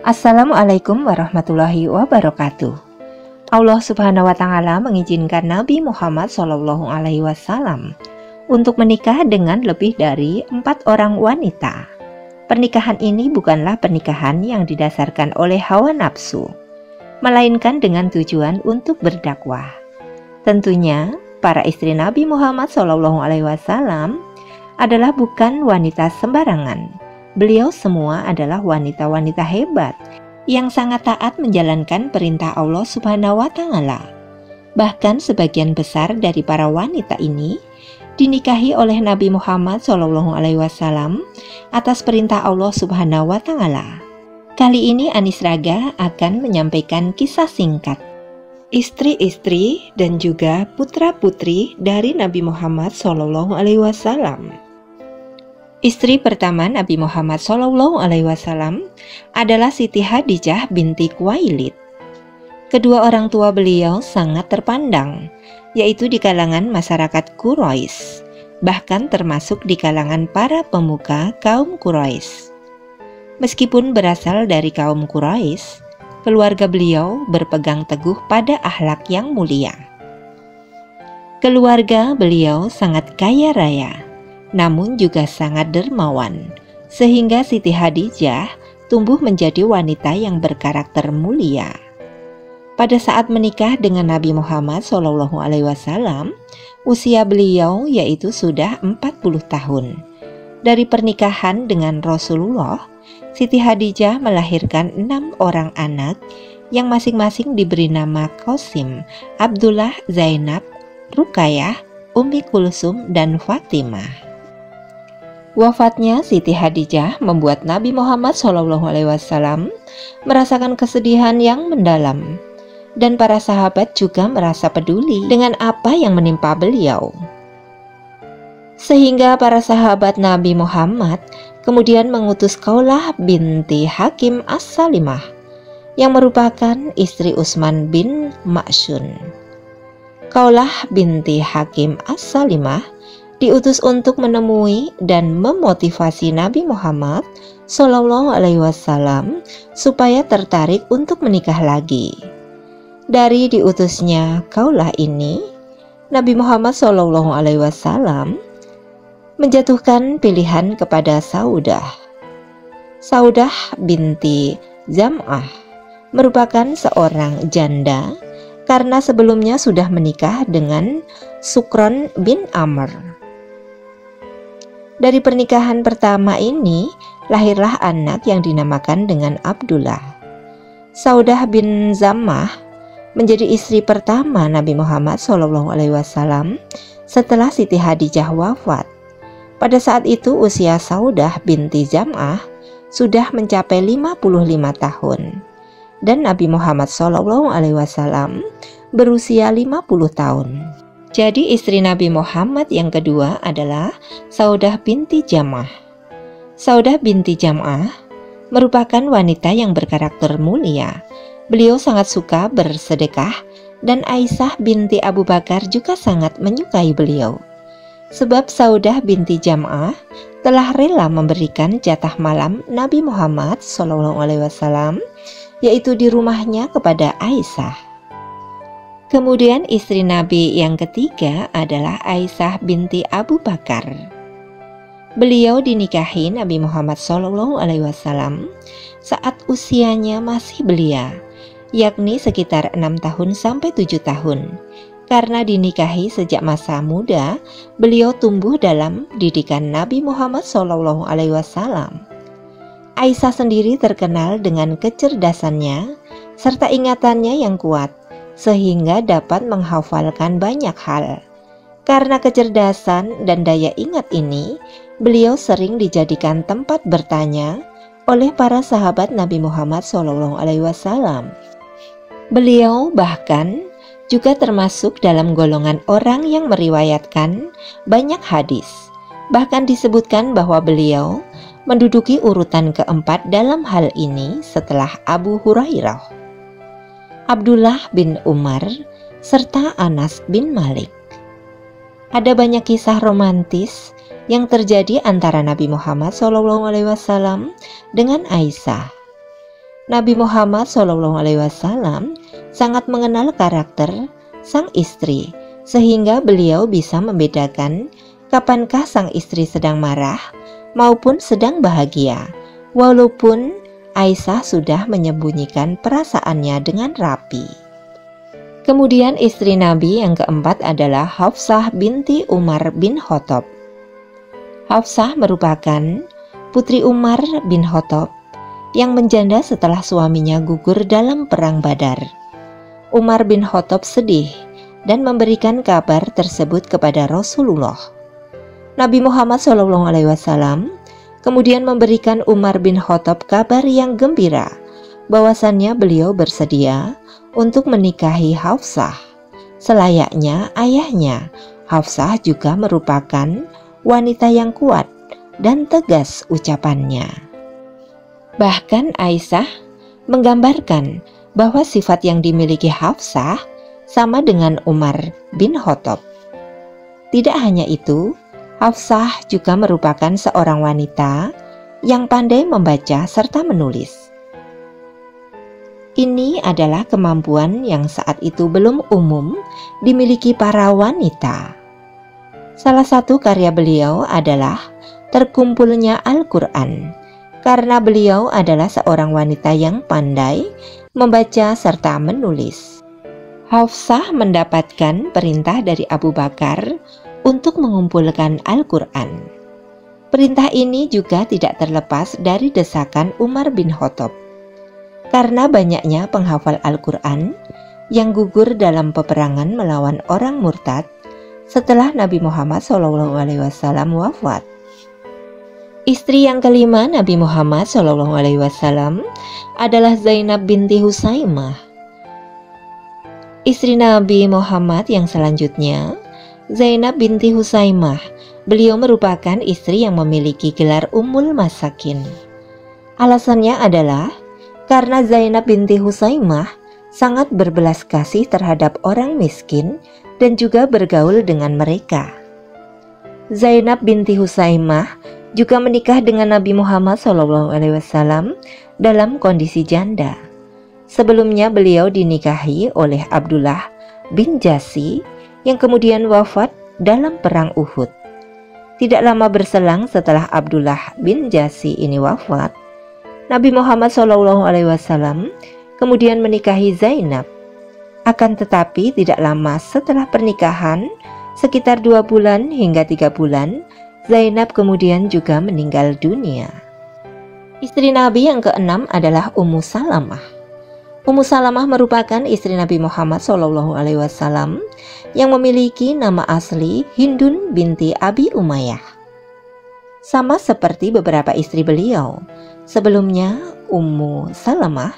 Assalamualaikum warahmatullahi wabarakatuh. Allah Subhanahu wa Ta'ala mengizinkan Nabi Muhammad SAW untuk menikah dengan lebih dari 4 orang wanita. Pernikahan ini bukanlah pernikahan yang didasarkan oleh hawa nafsu, melainkan dengan tujuan untuk berdakwah. Tentunya, para istri Nabi Muhammad SAW adalah bukan wanita sembarangan. Beliau semua adalah wanita-wanita hebat yang sangat taat menjalankan perintah Allah Subhanahu wa Ta'ala. Bahkan sebagian besar dari para wanita ini dinikahi oleh Nabi Muhammad SAW atas perintah Allah Subhanahu wa Ta'ala. Kali ini Anis Raga akan menyampaikan kisah singkat istri-istri dan juga putra-putri dari Nabi Muhammad SAW. Istri pertama Nabi Muhammad SAW adalah Siti Hadijah binti Khuwailid. Kedua orang tua beliau sangat terpandang, yaitu di kalangan masyarakat Quraisy, bahkan termasuk di kalangan para pemuka kaum Quraisy. Meskipun berasal dari kaum Quraisy, keluarga beliau berpegang teguh pada akhlak yang mulia. Keluarga beliau sangat kaya raya, namun juga sangat dermawan, sehingga Siti Hadijah tumbuh menjadi wanita yang berkarakter mulia. Pada saat menikah dengan Nabi Muhammad SAW, usia beliau yaitu sudah 40 tahun. Dari pernikahan dengan Rasulullah, Siti Hadijah melahirkan 6 orang anak yang masing-masing diberi nama Qasim, Abdullah, Zainab, Ruqayyah, Ummi Kulsum, dan Fatimah. Wafatnya Siti Hadijah membuat Nabi Muhammad SAW merasakan kesedihan yang mendalam, dan para sahabat juga merasa peduli dengan apa yang menimpa beliau. Sehingga para sahabat Nabi Muhammad kemudian mengutus Khawlah binti Hakim As-Salimah yang merupakan istri Utsman bin Maz'un. Khawlah binti Hakim As-Salimah diutus untuk menemui dan memotivasi Nabi Muhammad SAW supaya tertarik untuk menikah lagi. Dari diutusnya Khawlah ini, Nabi Muhammad SAW menjatuhkan pilihan kepada Saudah. Saudah binti Zam'ah merupakan seorang janda karena sebelumnya sudah menikah dengan Sukron bin Amr. Dari pernikahan pertama ini, lahirlah anak yang dinamakan dengan Abdullah. Saudah bin Zam'ah menjadi istri pertama Nabi Muhammad SAW setelah Siti Hadijah wafat. Pada saat itu usia Saudah binti Zam'ah sudah mencapai 55 tahun, dan Nabi Muhammad SAW berusia 50 tahun. Jadi istri Nabi Muhammad yang kedua adalah Saudah binti Zam'ah. Saudah binti Zam'ah merupakan wanita yang berkarakter mulia. Beliau sangat suka bersedekah, dan Aisyah binti Abu Bakar juga sangat menyukai beliau. Sebab Saudah binti Zam'ah telah rela memberikan jatah malam Nabi Muhammad SAW, yaitu di rumahnya, kepada Aisyah. Kemudian istri Nabi yang ketiga adalah Aisyah binti Abu Bakar. Beliau dinikahi Nabi Muhammad SAW saat usianya masih belia, yakni sekitar 6 tahun sampai 7 tahun. Karena dinikahi sejak masa muda, beliau tumbuh dalam didikan Nabi Muhammad SAW. Aisyah sendiri terkenal dengan kecerdasannya serta ingatannya yang kuat, sehingga dapat menghafalkan banyak hal. Karena kecerdasan dan daya ingat ini, beliau sering dijadikan tempat bertanya oleh para sahabat Nabi Muhammad SAW. Beliau bahkan juga termasuk dalam golongan orang yang meriwayatkan banyak hadis. Bahkan disebutkan bahwa beliau menduduki urutan keempat dalam hal ini setelah Abu Hurairah, Abdullah bin Umar, serta Anas bin Malik. Ada banyak kisah romantis yang terjadi antara Nabi Muhammad SAW dengan Aisyah. Nabi Muhammad SAW sangat mengenal karakter sang istri, sehingga beliau bisa membedakan kapankah sang istri sedang marah maupun sedang bahagia, walaupun Aisyah sudah menyembunyikan perasaannya dengan rapi. Kemudian istri Nabi yang keempat adalah Hafsah binti Umar bin Khattab. Hafsah merupakan putri Umar bin Khattab yang menjanda setelah suaminya gugur dalam perang Badar. Umar bin Khattab sedih dan memberikan kabar tersebut kepada Rasulullah. Nabi Muhammad SAW kemudian memberikan Umar bin Khattab kabar yang gembira bahwasannya beliau bersedia untuk menikahi Hafsah. Selayaknya ayahnya, Hafsah juga merupakan wanita yang kuat dan tegas ucapannya. Bahkan Aisyah menggambarkan bahwa sifat yang dimiliki Hafsah sama dengan Umar bin Khattab. Tidak hanya itu, Hafsah juga merupakan seorang wanita yang pandai membaca serta menulis. Ini adalah kemampuan yang saat itu belum umum dimiliki para wanita. Salah satu karya beliau adalah terkumpulnya Al-Quran, karena beliau adalah seorang wanita yang pandai membaca serta menulis. Hafsah mendapatkan perintah dari Abu Bakar untuk mengumpulkan Al-Quran. Perintah ini juga tidak terlepas dari desakan Umar bin Khattab. Karena banyaknya penghafal Al-Quran yang gugur dalam peperangan melawan orang murtad setelah Nabi Muhammad SAW wafat. Istri yang kelima Nabi Muhammad SAW adalah Zainab binti Husaimah. Istri Nabi Muhammad yang selanjutnya Zainab binti Husaimah. Beliau merupakan istri yang memiliki gelar Ummul Masakin. Alasannya adalah karena Zainab binti Husaimah sangat berbelas kasih terhadap orang miskin dan juga bergaul dengan mereka. Zainab binti Husaimah juga menikah dengan Nabi Muhammad SAW dalam kondisi janda. Sebelumnya beliau dinikahi oleh Abdullah bin Jasi yang kemudian wafat dalam perang Uhud. Tidak lama berselang setelah Abdullah bin Jasi ini wafat, Nabi Muhammad SAW kemudian menikahi Zainab. Akan tetapi tidak lama setelah pernikahan, sekitar 2 bulan hingga 3 bulan, Zainab kemudian juga meninggal dunia. Istri Nabi yang keenam adalah Ummu Salamah. Ummu Salamah merupakan istri Nabi Muhammad SAW yang memiliki nama asli Hindun binti Abi Umayyah. Sama seperti beberapa istri beliau, sebelumnya Ummu Salamah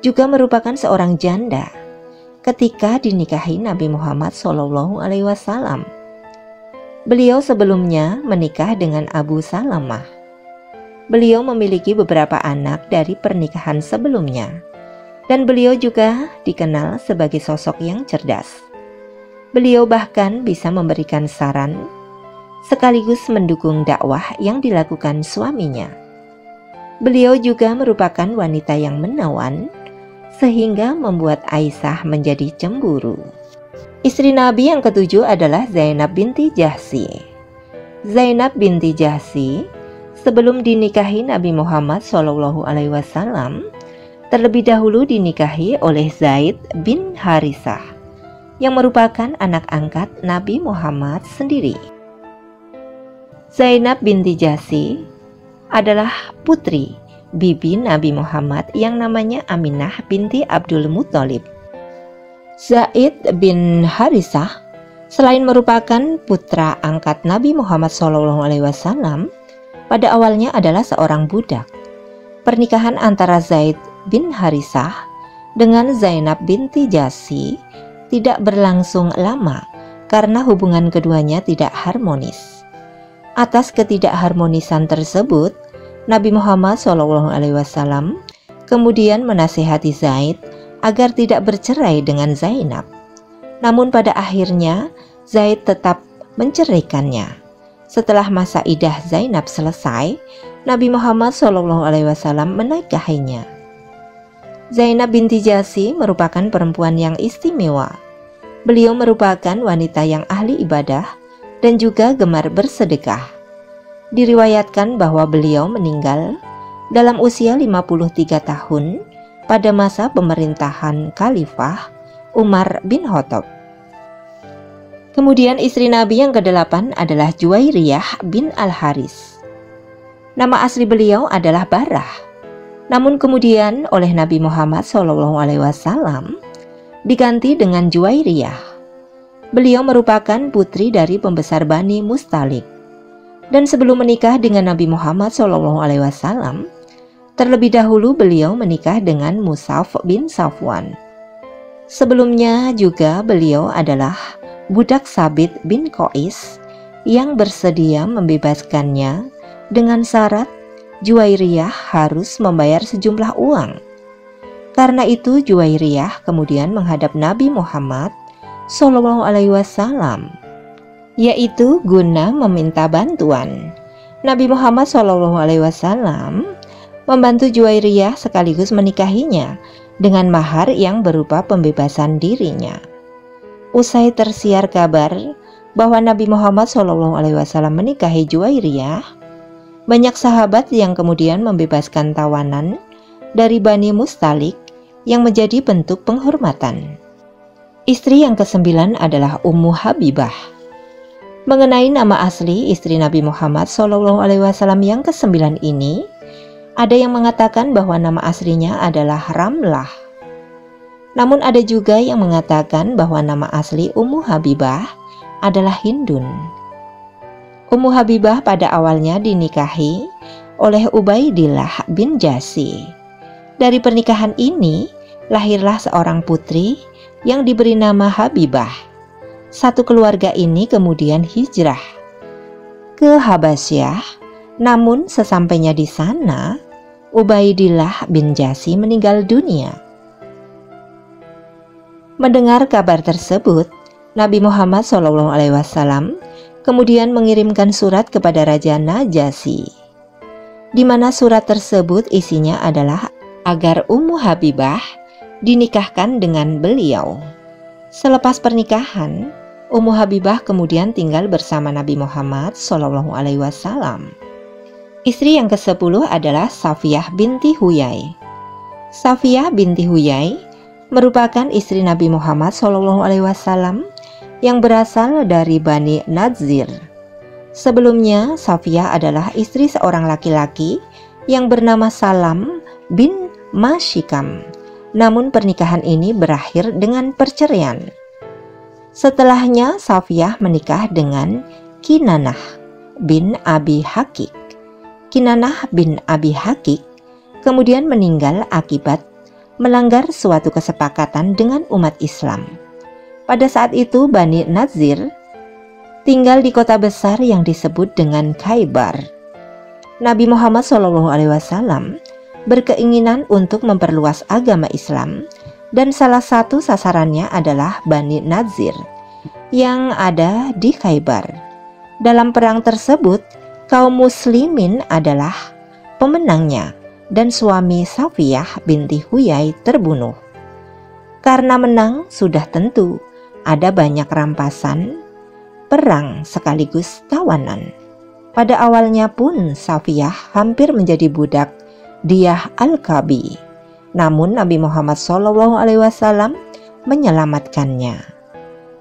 juga merupakan seorang janda ketika dinikahi Nabi Muhammad SAW. Beliau sebelumnya menikah dengan Abu Salamah. Beliau memiliki beberapa anak dari pernikahan sebelumnya, dan beliau juga dikenal sebagai sosok yang cerdas. Beliau bahkan bisa memberikan saran sekaligus mendukung dakwah yang dilakukan suaminya. Beliau juga merupakan wanita yang menawan sehingga membuat Aisyah menjadi cemburu. Istri Nabi yang ketujuh adalah Zainab binti Jahsy. Zainab binti Jahsy sebelum dinikahi Nabi Muhammad SAW terlebih dahulu dinikahi oleh Zaid bin Harisah yang merupakan anak angkat Nabi Muhammad sendiri. Zainab binti Jahsy adalah putri bibi Nabi Muhammad yang namanya Aminah binti Abdul Muthalib. Zaid bin Harisah selain merupakan putra angkat Nabi Muhammad SAW, pada awalnya adalah seorang budak. Pernikahan antara Zaid bin Harisah dengan Zainab binti Jahsy tidak berlangsung lama karena hubungan keduanya tidak harmonis. Atas ketidakharmonisan tersebut, Nabi Muhammad SAW kemudian menasihati Zaid agar tidak bercerai dengan Zainab. Namun pada akhirnya Zaid tetap menceraikannya. Setelah masa iddah Zainab selesai, Nabi Muhammad SAW menikahinya. Zainab binti Jahsy merupakan perempuan yang istimewa. Beliau merupakan wanita yang ahli ibadah dan juga gemar bersedekah. Diriwayatkan bahwa beliau meninggal dalam usia 53 tahun pada masa pemerintahan Khalifah Umar bin Khattab. Kemudian istri Nabi yang ke-8 adalah Juwairiyah bin Al-Haris. Nama asli beliau adalah Barah. Namun kemudian oleh Nabi Muhammad SAW diganti dengan Juwairiyah. Beliau merupakan putri dari pembesar Bani Mustalik. Dan sebelum menikah dengan Nabi Muhammad SAW, terlebih dahulu beliau menikah dengan Mus'ab bin Safwan. Sebelumnya juga beliau adalah budak Sabit bin Qais yang bersedia membebaskannya dengan syarat Juwairiyah harus membayar sejumlah uang. Karena itu Juwairiyah kemudian menghadap Nabi Muhammad SAW, yaitu guna meminta bantuan. Nabi Muhammad SAW membantu Juwairiyah sekaligus menikahinya dengan mahar yang berupa pembebasan dirinya. Usai tersiar kabar bahwa Nabi Muhammad SAW menikahi Juwairiyah, banyak sahabat yang kemudian membebaskan tawanan dari Bani Mustalik yang menjadi bentuk penghormatan. Istri yang ke-9 adalah Ummu Habibah. Mengenai nama asli istri Nabi Muhammad SAW yang ke-9 ini, ada yang mengatakan bahwa nama aslinya adalah Ramlah. Namun ada juga yang mengatakan bahwa nama asli Ummu Habibah adalah Hindun. Ummu Habibah pada awalnya dinikahi oleh Ubaidillah bin Jahsy. Dari pernikahan ini lahirlah seorang putri yang diberi nama Habibah. Satu keluarga ini kemudian hijrah ke Habasyah. Namun sesampainya di sana, Ubaidillah bin Jahsy meninggal dunia. Mendengar kabar tersebut, Nabi Muhammad SAW kemudian mengirimkan surat kepada Raja Najasyi, di mana surat tersebut isinya adalah agar Ummu Habibah dinikahkan dengan beliau. Selepas pernikahan, Ummu Habibah kemudian tinggal bersama Nabi Muhammad SAW. Istri yang ke-10 adalah Safiyah binti Huyai. Safiyah binti Huyai merupakan istri Nabi Muhammad SAW yang berasal dari Bani Nadzir. Sebelumnya, Safiyah adalah istri seorang laki-laki yang bernama Salam bin Masyikam. Namun pernikahan ini berakhir dengan perceraian. Setelahnya, Safiyah menikah dengan Kinanah bin Abi Hakik. Kinanah bin Abi Hakik kemudian meninggal akibat melanggar suatu kesepakatan dengan umat Islam. Pada saat itu Bani Nadzir tinggal di kota besar yang disebut dengan Khaybar. Nabi Muhammad SAW berkeinginan untuk memperluas agama Islam dan salah satu sasarannya adalah Bani Nadzir yang ada di Khaybar. Dalam perang tersebut, kaum muslimin adalah pemenangnya dan suami Safiyah binti Huyai terbunuh. Karena menang sudah tentu ada banyak rampasan, perang sekaligus tawanan. Pada awalnya pun Safiyah hampir menjadi budak Diyah Al-Kabi. Namun Nabi Muhammad SAW menyelamatkannya.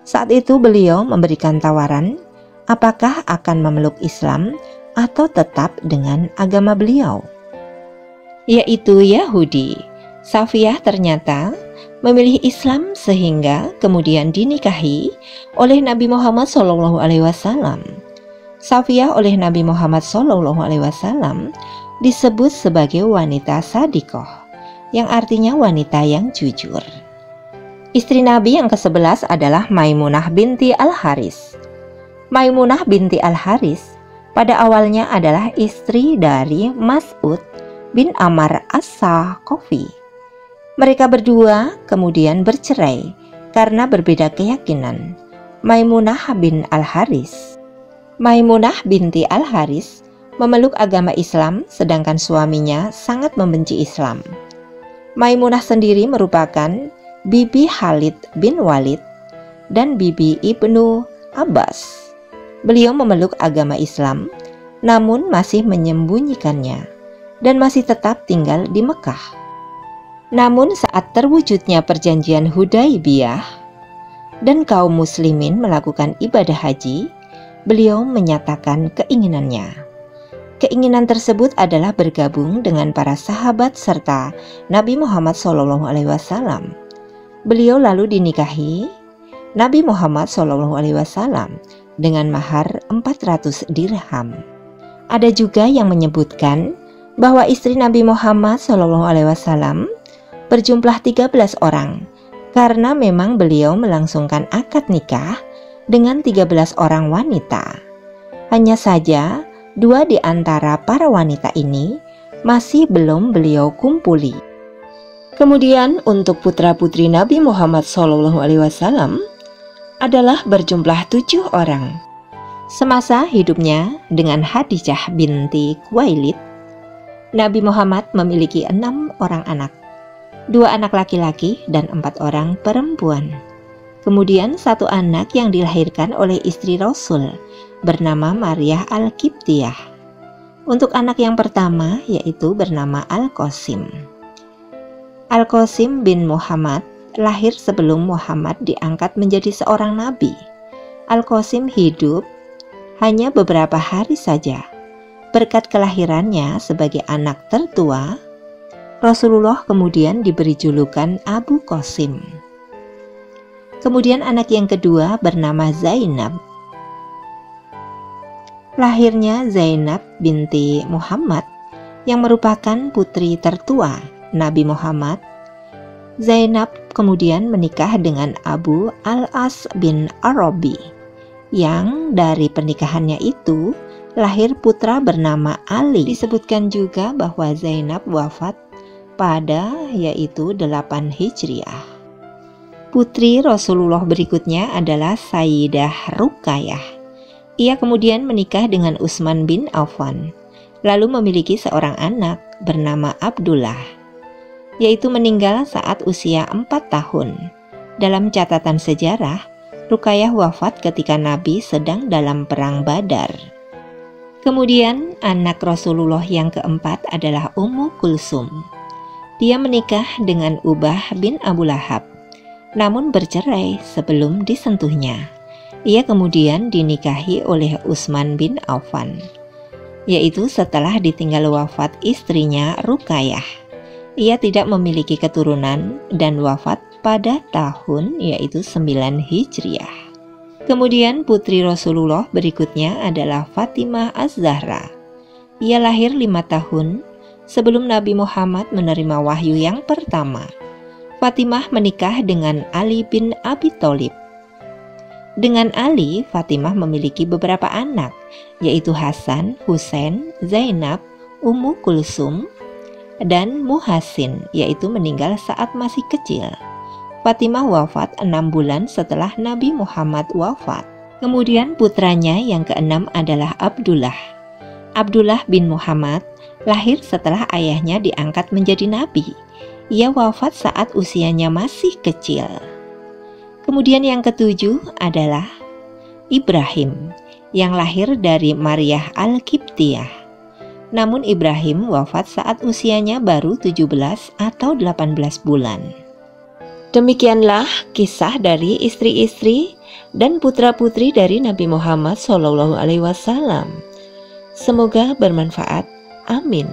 Saat itu beliau memberikan tawaran apakah akan memeluk Islam atau tetap dengan agama beliau, yaitu Yahudi. Safiyah ternyata memilih Islam sehingga kemudian dinikahi oleh Nabi Muhammad SAW. Safiyah oleh Nabi Muhammad SAW disebut sebagai wanita sadikoh, yang artinya wanita yang jujur. Istri Nabi yang ke-11 adalah Maimunah binti Al-Haris. Maimunah binti Al-Haris pada awalnya adalah istri dari Mas'ud bin Amr As-Saqafi. Mereka berdua kemudian bercerai karena berbeda keyakinan. Maimunah binti Al-Haris memeluk agama Islam sedangkan suaminya sangat membenci Islam. Maimunah sendiri merupakan bibi Khalid bin Walid dan bibi Ibnu Abbas. Beliau memeluk agama Islam, namun masih menyembunyikannya dan masih tetap tinggal di Mekah. Namun saat terwujudnya perjanjian Hudaibiyah dan kaum muslimin melakukan ibadah haji, beliau menyatakan keinginannya. Keinginan tersebut adalah bergabung dengan para sahabat serta Nabi Muhammad SAW. Beliau lalu dinikahi Nabi Muhammad SAW dengan mahar 400 dirham. Ada juga yang menyebutkan bahwa istri Nabi Muhammad SAW berjumlah 13 orang karena memang beliau melangsungkan akad nikah dengan 13 orang wanita. Hanya saja 2 di antara para wanita ini masih belum beliau kumpuli. Kemudian untuk putra-putri Nabi Muhammad SAW adalah berjumlah 7 orang. Semasa hidupnya dengan Khadijah binti Khuwailid, Nabi Muhammad memiliki 6 orang anak, 2 anak laki-laki dan 4 orang perempuan. Kemudian 1 anak yang dilahirkan oleh istri Rasul bernama Maryah Al-Qibtiyah. Untuk anak yang pertama yaitu bernama Al-Qasim. Al-Qasim bin Muhammad lahir sebelum Muhammad diangkat menjadi seorang nabi. Al-Qasim hidup hanya beberapa hari saja. Berkat kelahirannya sebagai anak tertua, Rasulullah kemudian diberi julukan Abu Qasim. Kemudian anak yang kedua bernama Zainab. Lahirnya Zainab binti Muhammad yang merupakan putri tertua Nabi Muhammad. Zainab kemudian menikah dengan Abu Al-As bin Arabi, yang dari pernikahannya itu lahir putra bernama Ali. Disebutkan juga bahwa Zainab wafat pada yaitu 8 Hijriah. Putri Rasulullah berikutnya adalah Sayyidah Ruqayyah. Ia kemudian menikah dengan Utsman bin Affan, lalu memiliki seorang anak bernama Abdullah, yaitu meninggal saat usia 4 tahun. Dalam catatan sejarah, Ruqayyah wafat ketika Nabi sedang dalam perang Badar. Kemudian anak Rasulullah yang keempat adalah Ummu Kulsum. Dia menikah dengan Ubah bin Abu Lahab, namun bercerai sebelum disentuhnya. Ia kemudian dinikahi oleh Utsman bin Affan, yaitu setelah ditinggal wafat istrinya Ruqayyah. Ia tidak memiliki keturunan dan wafat pada tahun yaitu 9 Hijriah. Kemudian putri Rasulullah berikutnya adalah Fatimah Az-Zahra. Ia lahir 5 tahun sebelum Nabi Muhammad menerima wahyu yang pertama. Fatimah menikah dengan Ali bin Abi Thalib. Dengan Ali, Fatimah memiliki beberapa anak, yaitu Hasan, Husain, Zainab, Ummu Kulsum, dan Muhassin, yaitu meninggal saat masih kecil. Fatimah wafat 6 bulan setelah Nabi Muhammad wafat. Kemudian putranya yang keenam adalah Abdullah. Abdullah bin Muhammad lahir setelah ayahnya diangkat menjadi nabi. Ia wafat saat usianya masih kecil. Kemudian yang ketujuh adalah Ibrahim yang lahir dari Maryah Al-Qibtiyah. Namun Ibrahim wafat saat usianya baru 17 atau 18 bulan. Demikianlah kisah dari istri-istri dan putra-putri dari Nabi Muhammad SAW. Semoga bermanfaat. Amin.